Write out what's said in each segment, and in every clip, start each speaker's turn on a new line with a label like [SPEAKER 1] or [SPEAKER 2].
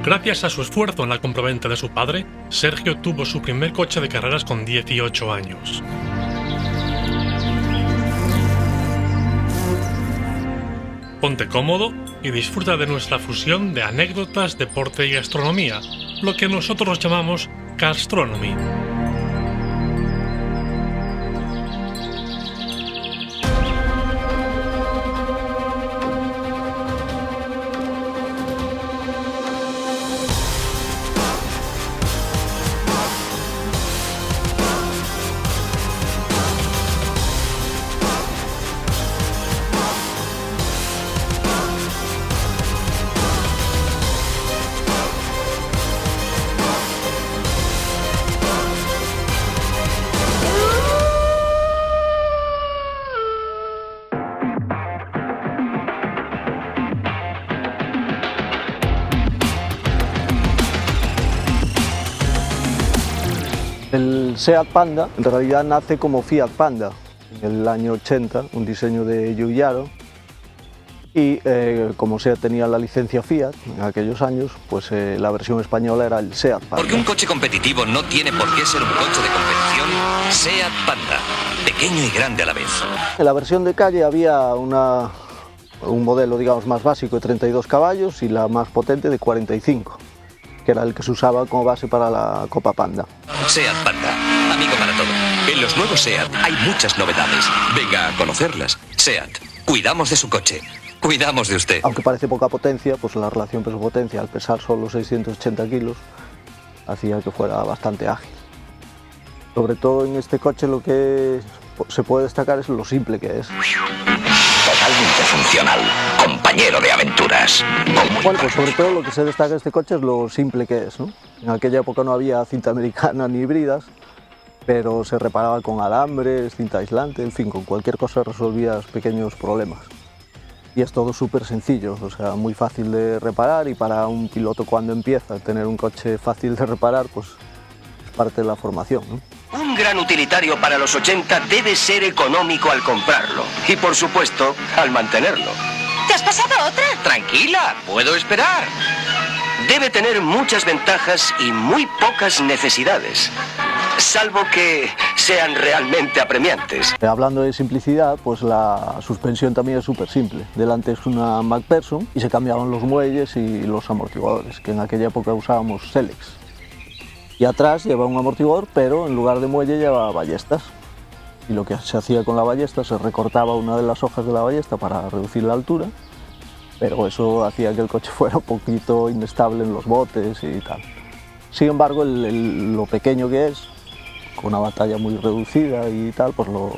[SPEAKER 1] Gracias a su esfuerzo en la compraventa de su padre, Sergio tuvo su primer coche de carreras con 18 años. Ponte cómodo y disfruta de nuestra fusión de anécdotas, deporte y gastronomía, lo que nosotros llamamos Gastronomy.
[SPEAKER 2] El Seat Panda en realidad nace como Fiat Panda en el año 80, un diseño de Giugiaro, y como Seat tenía la licencia Fiat en aquellos años, pues la versión española era el Seat Panda.
[SPEAKER 3] Porque un coche competitivo no tiene por qué ser un coche de competición. Seat Panda, pequeño y grande a la vez.
[SPEAKER 2] En la versión de calle había un modelo, digamos, más básico de 32 caballos y la más potente de 45. Que era el que se usaba como base para la Copa Panda.
[SPEAKER 3] Seat Panda, amigo para todo. En los nuevos Seat hay muchas novedades. Venga a conocerlas. Seat, cuidamos de su coche. Cuidamos de usted.
[SPEAKER 2] Aunque parece poca potencia, pues la relación peso-potencia, al pesar solo 680 kilos, hacía que fuera bastante ágil. Sobre todo en este coche lo que se puede destacar es lo simple que es.
[SPEAKER 3] Totalmente funcional, compañero de aventuras.
[SPEAKER 2] Bueno, pues sobre todo lo que se destaca de este coche es lo simple que es, ¿no? En aquella época no había cinta americana ni híbridas, pero se reparaba con alambres, cinta aislante, en fin, con cualquier cosa resolvías pequeños problemas. Y es todo súper sencillo, o sea, muy fácil de reparar, y para un piloto cuando empieza a tener un coche fácil de reparar, pues es parte de la formación, ¿no?
[SPEAKER 4] Un gran utilitario para los 80 debe ser económico al comprarlo y, por supuesto, al mantenerlo.
[SPEAKER 5] ¿Te has pasado otra?
[SPEAKER 4] Tranquila, puedo esperar. Debe tener muchas ventajas y muy pocas necesidades, salvo que sean realmente apremiantes.
[SPEAKER 2] Hablando de simplicidad, pues la suspensión también es súper simple. Delante es una MacPherson y se cambiaban los muelles y los amortiguadores, que en aquella época usábamos Selex. Y atrás lleva un amortiguador, pero en lugar de muelle lleva ballestas. Y lo que se hacía con la ballesta, se recortaba una de las hojas de la ballesta para reducir la altura, pero eso hacía que el coche fuera un poquito inestable en los botes y tal. Sin embargo, lo pequeño que es, con una batalla muy reducida y tal, pues lo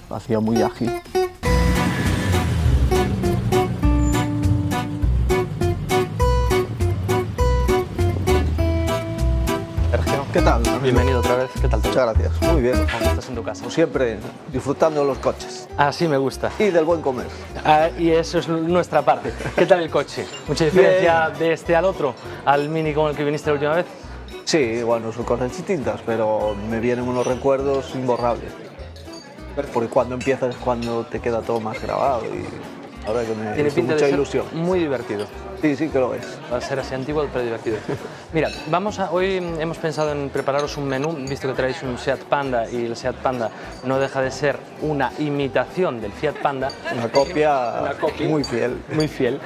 [SPEAKER 2] hacía muy ágil. ¿Qué tal?
[SPEAKER 6] Bienvenido otra vez, ¿qué tal todo?
[SPEAKER 2] Muchas gracias, muy bien.
[SPEAKER 6] ¿Cómo estás en tu casa?
[SPEAKER 2] Como siempre, disfrutando de los coches
[SPEAKER 6] Así me gusta.
[SPEAKER 2] y del buen comer.
[SPEAKER 6] Y eso es nuestra parte. ¿Qué tal el coche? ¿Mucha diferencia de este al otro? ¿Al Mini con el que viniste la última vez?
[SPEAKER 2] Sí, bueno, son cosas distintas, pero me vienen unos recuerdos imborrables. Porque cuando empiezas es cuando te queda todo más grabado y la verdad que me
[SPEAKER 6] Tiene
[SPEAKER 2] hizo
[SPEAKER 6] pinta
[SPEAKER 2] mucha
[SPEAKER 6] de ser
[SPEAKER 2] ilusión.
[SPEAKER 6] muy divertido.
[SPEAKER 2] Sí, sí que lo es.
[SPEAKER 6] Va a ser así antiguo, pero divertido. Mira, hoy hemos pensado en prepararos un menú, visto que traéis un Seat Panda y el Seat Panda no deja de ser una imitación del Fiat Panda.
[SPEAKER 2] Una copia muy fiel.
[SPEAKER 6] Muy fiel.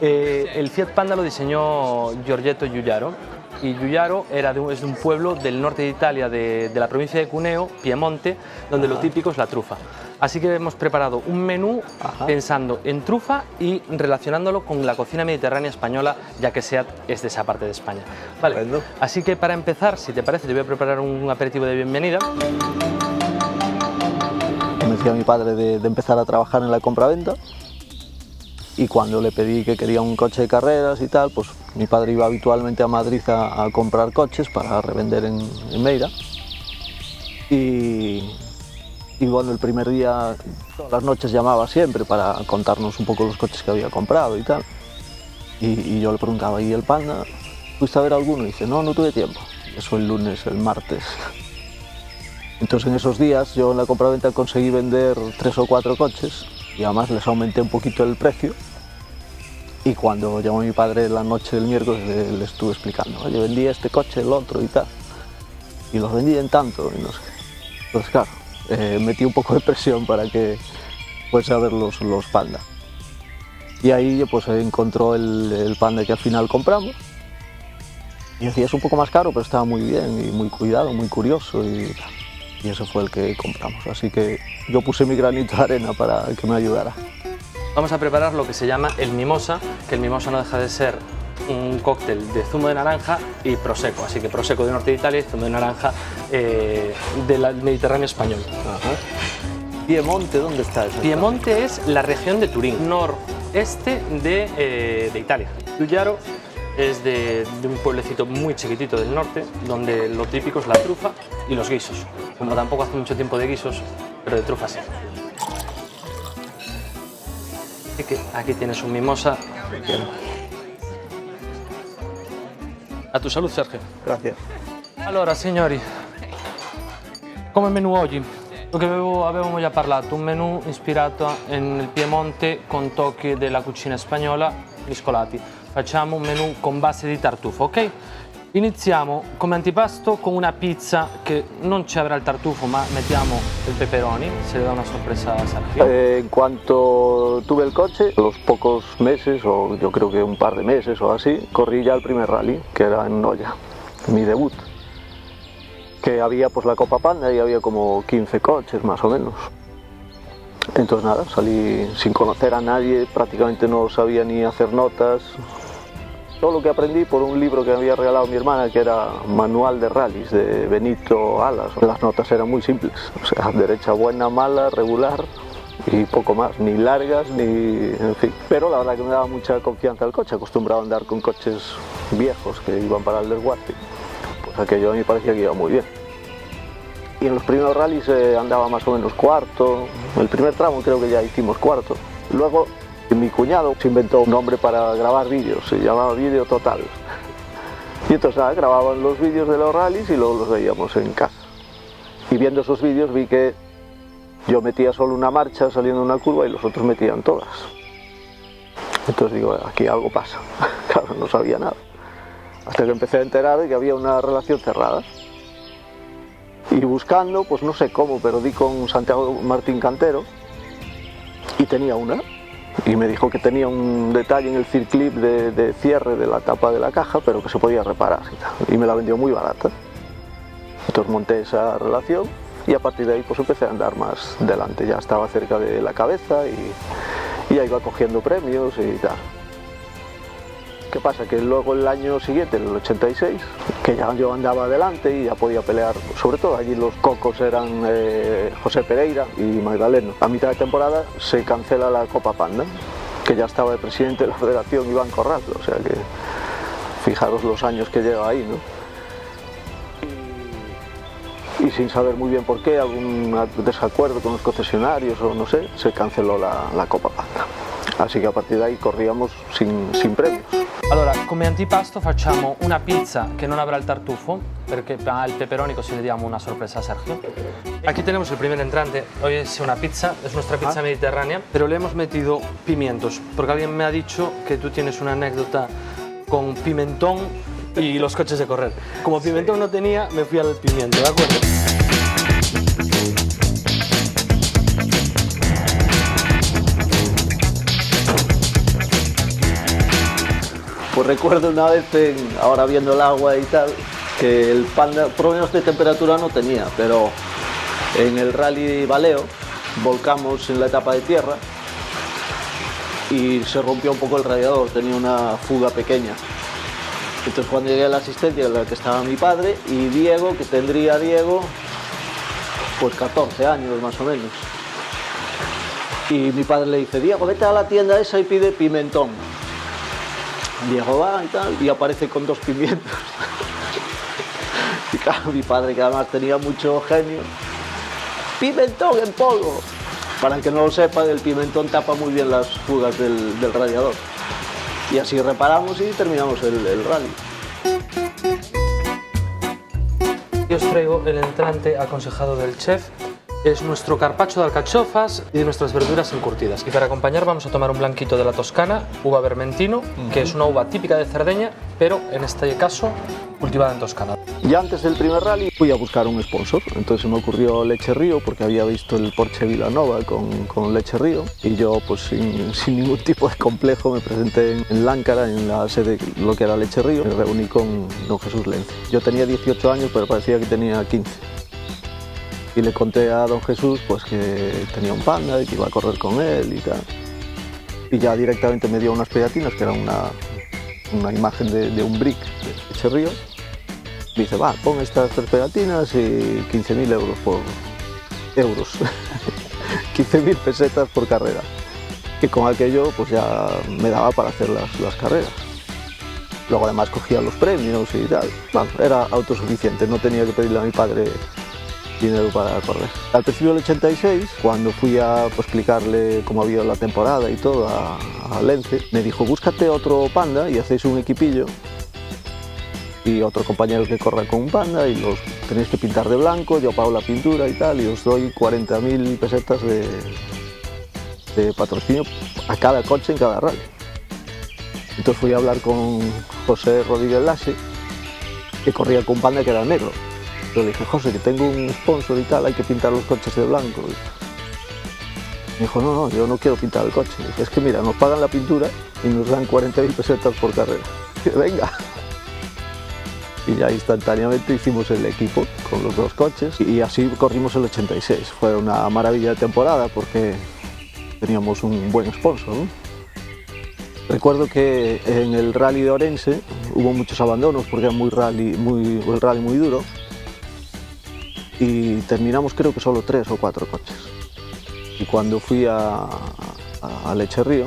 [SPEAKER 6] El Fiat Panda lo diseñó Giorgetto Giugiaro, y Giugiaro es de un pueblo del norte de Italia, de la provincia de Cuneo, Piemonte, donde lo típico es la trufa. Así que hemos preparado un menú pensando en trufa y relacionándolo con la cocina mediterránea española, ya que Seat es de esa parte de España. Vale.
[SPEAKER 2] Bueno.
[SPEAKER 6] Así que para empezar, si te parece, te voy a preparar un aperitivo de bienvenida.
[SPEAKER 2] Me decía mi padre de empezar a trabajar en la compraventa, y cuando le pedí que quería un coche de carreras y tal, pues mi padre iba habitualmente a Madrid a comprar coches para revender en Meira. Y bueno, el primer día, todas las noches llamaba siempre para contarnos un poco los coches que había comprado y tal. Y yo le preguntaba, ¿y el Panda? ¿Fuiste a ver alguno? Y dice, no, no tuve tiempo. Eso el lunes, el martes. Entonces en esos días yo en la compraventa conseguí vender 3 o 4 coches y además les aumenté un poquito el precio. Y cuando llamó mi padre la noche del miércoles le estuve explicando, oye, vendí este coche, el otro y tal. Y los vendí en tanto, y no sé. Entonces claro, metí un poco de presión para que fuese a ver los Panda. Y ahí pues encontró el Panda que al final compramos. Y decía, es un poco más caro, pero estaba muy bien y muy cuidado, muy curioso. Y ese fue el que compramos. Así que yo puse mi granito de arena para que me ayudara.
[SPEAKER 6] Vamos a preparar lo que se llama el mimosa, que el mimosa no deja de ser un cóctel de zumo de naranja y prosecco. Así que prosecco del norte de Italia y zumo de naranja del Mediterráneo español.
[SPEAKER 2] Ajá. Piemonte, ¿dónde está eso?
[SPEAKER 6] Piemonte es la región de Turín, noreste de Italia. Giugiaro es de un pueblecito muy chiquitito del norte, donde lo típico es la trufa y los guisos. Como tampoco hace mucho tiempo de guisos, pero de trufa sí. Así que aquí tienes un mimosa. A tu salud, Sergio.
[SPEAKER 2] Gracias.
[SPEAKER 6] Allora, signori, come menù oggi? Lo che avevamo già parlato, un menù ispirato nel Piemonte con tocchi della cucina spagnola mescolati. Facciamo un menù con base di tartufo, ok? Iniziamo come antipasto con una pizza che non ci avrà il tartufo, ma mettiamo il pepperoni, se le da una sorpresa a Sergio.
[SPEAKER 2] En cuanto tuve el coche, a los pocos meses, o yo creo que un par de meses o así, corrí ya el primer rally, que era en Noya, mi debut. Que había pues la Copa Panda y había como 15 coches más o menos. Entonces nada, salí sin conocer a nadie, prácticamente no sabía ni hacer notas. Todo lo que aprendí por un libro que me había regalado mi hermana, que era Manual de Rallys, de Benito Alas. Las notas eran muy simples, o sea, derecha buena, mala, regular y poco más, ni largas, ni en fin. Pero la verdad que me daba mucha confianza el coche, acostumbrado a andar con coches viejos que iban para el desguace. Pues aquello a mí me parecía que iba muy bien. Y en los primeros rallies andaba más o menos cuarto, el primer tramo creo que ya hicimos cuarto. Luego mi cuñado se inventó un nombre para grabar vídeos, se llamaba Vídeo Total. Y entonces nada, grababan los vídeos de los rallies y luego los veíamos en casa. Y viendo esos vídeos vi que yo metía solo una marcha saliendo de una curva y los otros metían todas. Entonces digo, aquí algo pasa. Claro, no sabía nada. Hasta que empecé a enterar de que había una relación cerrada. Y buscando, pues no sé cómo, pero di con Santiago Martín Cantero y tenía una. Y me dijo que tenía un detalle en el circlip de cierre de la tapa de la caja, pero que se podía reparar y tal. Y me la vendió muy barata. Entonces monté esa relación y a partir de ahí pues empecé a andar más delante. Ya estaba cerca de la cabeza y ya iba cogiendo premios y tal. ¿Qué pasa? Que luego el año siguiente, el 86, que ya yo andaba adelante y ya podía pelear, sobre todo allí los cocos eran José Pereira y Magdaleno. A mitad de temporada se cancela la Copa Panda, que ya estaba el presidente de la federación, Iván Corral, o sea que fijaros los años que lleva ahí, ¿no? Y sin saber muy bien por qué, algún desacuerdo con los concesionarios o no sé, se canceló la Copa Panda. Así que a partir de ahí corríamos sin premios.
[SPEAKER 6] Allora, come antipasto facciamo una pizza che non avrà il tartufo, perché al pepperoni così le diamo una sorpresa a Sergio. Aquí tenemos el primer entrante, hoy es una pizza, es nuestra pizza mediterránea, pero le hemos metido pimientos, porque alguien me ha dicho que tú tienes una anécdota con pimentón y los coches de correr. Como pimentón no tenía, me fui al pimiento, ¿de acuerdo?
[SPEAKER 2] Pues recuerdo una vez, ahora viendo el agua y tal, que el Panda problemas de temperatura no tenía, pero en el Rally Valeo volcamos en la etapa de tierra y se rompió un poco el radiador, tenía una fuga pequeña. Entonces cuando llegué a la asistencia, en la que estaba mi padre y Diego, que tendría pues 14 años más o menos. Y mi padre le dice, Diego, vete a la tienda esa y pide pimentón. Diego va y tal, y aparece con 2 pimientos. Y claro, mi padre, que además tenía mucho genio, pimentón en polvo. Para el que no lo sepa, el pimentón tapa muy bien las fugas del radiador. Y así reparamos y terminamos el rally.
[SPEAKER 6] Y os traigo el entrante aconsejado del chef, Es nuestro carpaccio de alcachofas y de nuestras verduras encurtidas. Y para acompañar vamos a tomar un blanquito de la Toscana, uva vermentino, que es una uva típica de Cerdeña, pero en este caso cultivada en Toscana.
[SPEAKER 2] Ya antes del primer rally fui a buscar un sponsor, entonces me ocurrió Leche Río porque había visto el Porsche Vilanova con Leche Río y yo pues sin ningún tipo de complejo me presenté en Láncara, en la sede de lo que era Leche Río, me reuní con don Jesús Lence. Yo tenía 18 años pero parecía que tenía 15 y le conté a don Jesús pues que tenía un Panda y que iba a correr con él y tal. Y ya directamente me dio unas pegatinas que era una imagen de un brick de Leche Río. Dice, va, pon estas 3 pegatinas y 15.000 euros por... 15.000 pesetas por carrera. Que con aquello pues ya me daba para hacer las carreras. Luego además cogía los premios y tal. Bueno, era autosuficiente, no tenía que pedirle a mi padre dinero para correr. Al principio del 86, cuando fui a explicarle cómo había la temporada y todo a Lence, me dijo, búscate otro Panda y hacéis un equipillo y otro compañero que corra con un Panda y los tenéis que pintar de blanco, yo pago la pintura y tal y os doy 40.000 pesetas de patrocinio a cada coche en cada rally. Entonces fui a hablar con José Rodríguez Lasse, que corría con un Panda que era negro. Yo le dije, José, que tengo un sponsor y tal, hay que pintar los coches de blanco. Me dijo, no, yo no quiero pintar el coche. Dije, es que mira, nos pagan la pintura y nos dan 40.000 pesetas por carrera. Dije, venga. Y ya instantáneamente hicimos el equipo con los 2 coches y así corrimos el 86. Fue una maravilla de temporada porque teníamos un buen sponsor, ¿no? Recuerdo que en el rally de Orense hubo muchos abandonos porque era el rally muy duro y terminamos creo que solo 3 o 4 coches. Y cuando fui a Leche Río,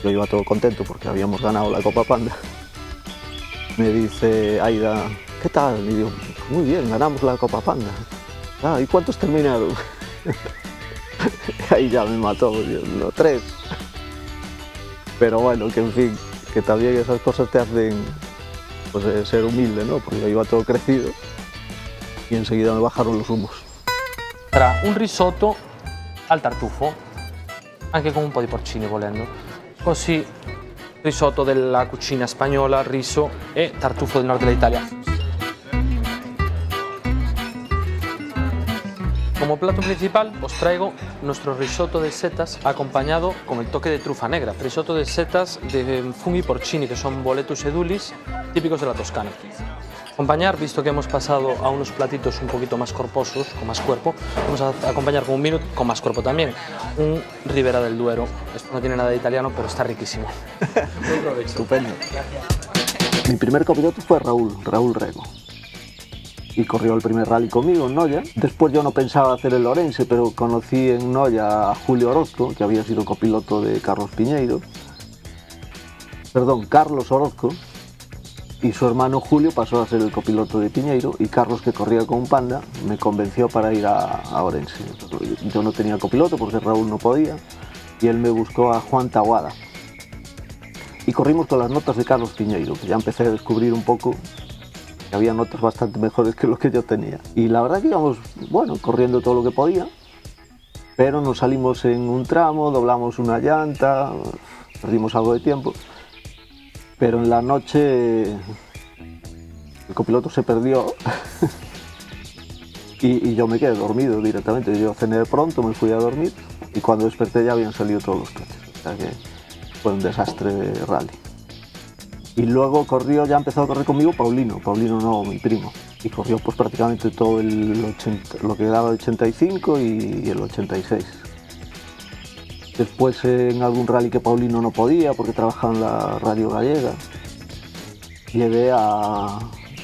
[SPEAKER 2] yo iba todo contento porque habíamos ganado la Copa Panda. Me dice Aida, ¿qué tal? Y digo, muy bien, ganamos la Copa Panda. Ah, ¿y cuántos terminaron? Ahí ya me mató, Dios, 3. Pero bueno, que en fin, que también esas cosas te hacen pues, ser humilde, ¿no? Porque yo iba todo crecido y enseguida me bajaron los humos.
[SPEAKER 6] Tra un risotto al tartufo, anche con un po' di porcini volendo. Così risotto della cucina spagnola, riso e tartufo del nord dell'Italia. Como plato principal os traigo nuestro risotto de setas acompañado con el toque de trufa negra. Risotto de setas de funghi porcini, que son boletus edulis, típicos de la Toscana. Acompañar, visto que hemos pasado a unos platitos un poquito más corposos, con más cuerpo, vamos a acompañar con un vino con más cuerpo también, un Ribera del Duero. Esto no tiene nada de italiano, pero está riquísimo. Buen provecho.
[SPEAKER 2] Estupendo. Mi primer copiloto fue Raúl Rego. Y corrió el primer rally conmigo en Noya. Después yo no pensaba hacer el Orense, pero conocí en Noya a Julio Orozco, que había sido copiloto de Carlos Orozco, y su hermano Julio pasó a ser el copiloto de Piñeiro y Carlos, que corría con un Panda, me convenció para ir a Orense. Yo no tenía copiloto porque Raúl no podía y él me buscó a Juan Tahuada. Y corrimos con las notas de Carlos Piñeiro, que ya empecé a descubrir un poco que había notas bastante mejores que lo que yo tenía. Y la verdad que íbamos, bueno, corriendo todo lo que podía, pero nos salimos en un tramo, doblamos una llanta, perdimos algo de tiempo, pero en la noche el copiloto se perdió y yo me quedé dormido directamente. Yo cené pronto, me fui a dormir y cuando desperté ya habían salido todos los coches. O sea que fue un desastre de rally. Y luego corrió, ya empezó a correr conmigo Paulino no, mi primo, y corrió pues prácticamente todo lo que daba el 85 y el 86. Después en algún rally que Paulino no podía porque trabajaba en la radio gallega, llevé a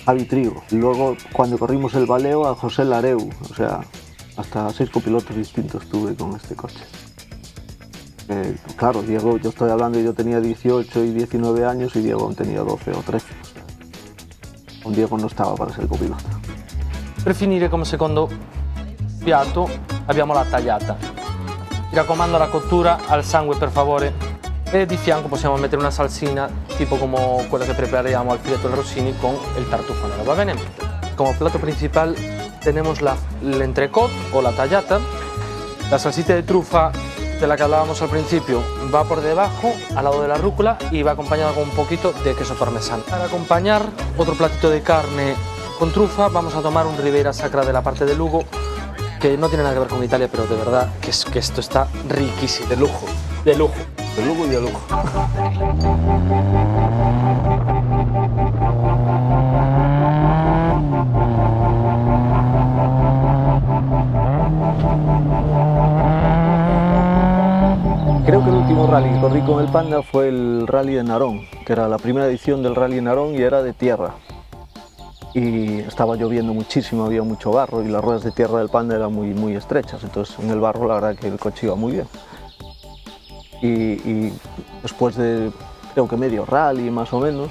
[SPEAKER 2] Javi Trigo. Y luego cuando corrimos el Baleo a José Lareu, o sea, hasta 6 copilotos distintos tuve con este coche. Claro, Diego, yo estoy hablando, yo tenía 18 y 19 años y Diego tenía 12 o 13. Con Diego non stava para ser copiloto.
[SPEAKER 6] Per finire come secondo piatto abbiamo la tagliata. Mi raccomando la cottura al sangue per favore e di fianco possiamo mettere una salsina tipo come quella che prepariamo al filetto del Rossini con il tartufo nero, va bene? Como plato principal tenemos el entrecot o la tallata. La salsita de trufa de la que hablábamos al principio va por debajo, al lado de la rúcula, y va acompañada con un poquito de queso parmesano. Para acompañar otro platito de carne con trufa, vamos a tomar un Ribeira Sacra de la parte de Lugo, que no tiene nada que ver con Italia, pero de verdad que esto está riquísimo. De lujo. De lujo.
[SPEAKER 2] De lujo y de lujo. Creo que el último rally que corrí con el Panda fue el Rally de Narón, que era la primera edición del Rally de Narón y era de tierra. Y estaba lloviendo muchísimo, había mucho barro y las ruedas de tierra del Panda eran muy estrechas, entonces en el barro la verdad que el coche iba muy bien. Y después de creo que medio rally más o menos,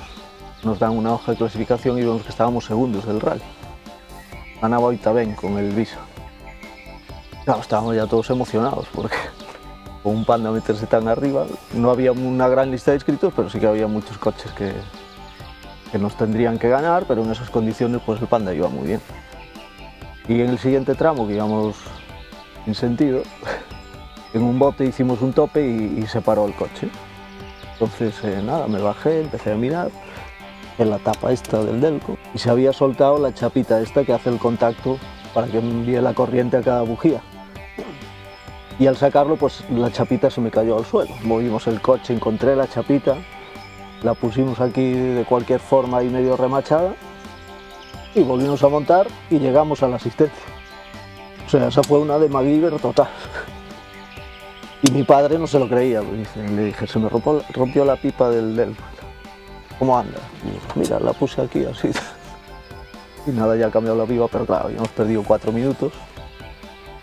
[SPEAKER 2] nos dan una hoja de clasificación y vemos que estábamos segundos del rally. Ganaba Oitaben con el Visa. Claro, estábamos ya todos emocionados porque con un Panda meterse tan arriba, no había una gran lista de inscritos, pero sí que había muchos coches que nos tendrían que ganar, pero en esas condiciones pues el Panda iba muy bien. Y en el siguiente tramo, que íbamos sin sentido, en un bote hicimos un tope y se paró el coche. Entonces nada, me bajé, empecé a mirar en la tapa esta del Delco y se había soltado la chapita esta que hace el contacto para que envíe la corriente a cada bujía. Y al sacarlo, pues la chapita se me cayó al suelo. Movimos el coche, encontré la chapita, la pusimos aquí de cualquier forma y medio remachada y volvimos a montar y llegamos a la asistencia. O sea, esa fue una de MacGyver total. Y mi padre no se lo creía, le dije, se me rompió la pipa del ¿cómo anda? Y digo, mira, la puse aquí así. Y nada, ya ha cambiado la pipa, pero claro, habíamos perdido 4 minutos.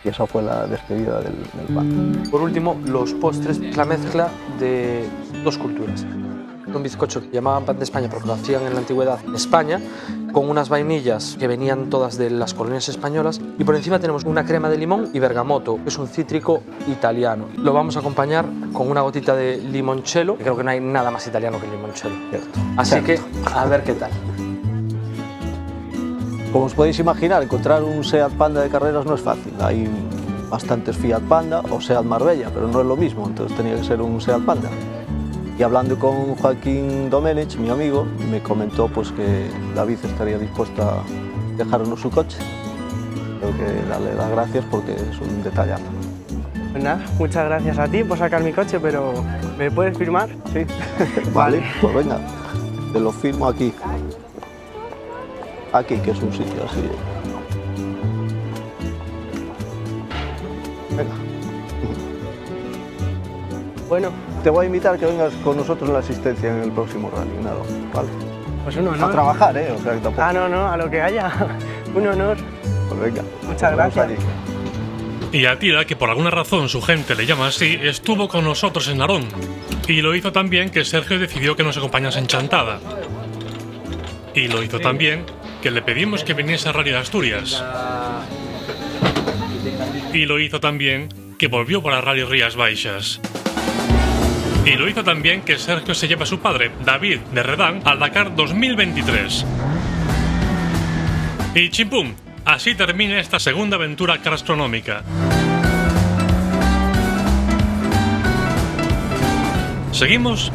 [SPEAKER 2] Y esa fue la despedida del Panda.
[SPEAKER 6] Por último, los postres, la mezcla de dos culturas. Un bizcocho que llamaban pan de España porque lo hacían en la antigüedad en España, con unas vainillas que venían todas de las colonias españolas, y por encima tenemos una crema de limón y bergamoto, que es un cítrico italiano. Lo vamos a acompañar con una gotita de limoncello, que creo que no hay nada más italiano que el limoncello.
[SPEAKER 2] Cierto.
[SPEAKER 6] Así que, a ver qué tal.
[SPEAKER 2] Como os podéis imaginar, encontrar un Seat Panda de carreras no es fácil. Hay bastantes Fiat Panda o Seat Marbella, pero no es lo mismo, entonces tenía que ser un Seat Panda. Y hablando con Joaquín Domenech, mi amigo, me comentó pues, que David estaría dispuesto a dejarnos su coche. Tengo que darle las gracias porque es un detallazo.
[SPEAKER 5] Pues nada, muchas gracias a ti por sacar mi coche, pero ¿me puedes firmar?
[SPEAKER 2] Sí. Vale, pues venga, te lo firmo aquí. Aquí, que es un sitio así. Venga.
[SPEAKER 5] Bueno,
[SPEAKER 2] Te voy a invitar a que vengas con nosotros en la asistencia en el próximo rally, nada, ¿vale?
[SPEAKER 5] pues un honor.
[SPEAKER 2] A trabajar, ¿eh? O sea, que tampoco...
[SPEAKER 5] Ah, no, a lo que haya. Un honor.
[SPEAKER 2] Pues venga.
[SPEAKER 5] Muchas
[SPEAKER 2] Nos vemos
[SPEAKER 5] gracias.
[SPEAKER 2] allí.
[SPEAKER 1] Y Atila, que por alguna razón su gente le llama así, estuvo con nosotros en Narón. Y lo hizo también que Sergio decidió que nos acompañase en Chantada. Y lo hizo también que le pedimos que viniese a Rally de Asturias. Y lo hizo también que volvió para Rally Rías Baixas. Y lo hizo también que Sergio se lleva a su padre, David de Redán, al Dakar 2023. Y chimpum, así termina esta segunda aventura gastronómica. Seguimos